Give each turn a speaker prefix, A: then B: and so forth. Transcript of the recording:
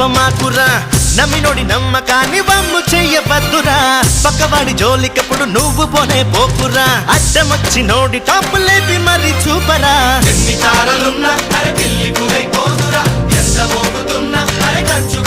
A: చెప్పమాకురా నమ్మినోడి నమ్మకాన్ని వమ్ము చెయ్యవద్దురా పక్కవాడి జోలికప్పుడు నువ్వు పోనే పోకురా అడ్డమొచ్చి నోడి టాపు లేపి మరి చూపరా ఎన్ని తారలున్నా అరే పెళ్లి పోదురా ఎంత మోగుతున్నా అరే కంచు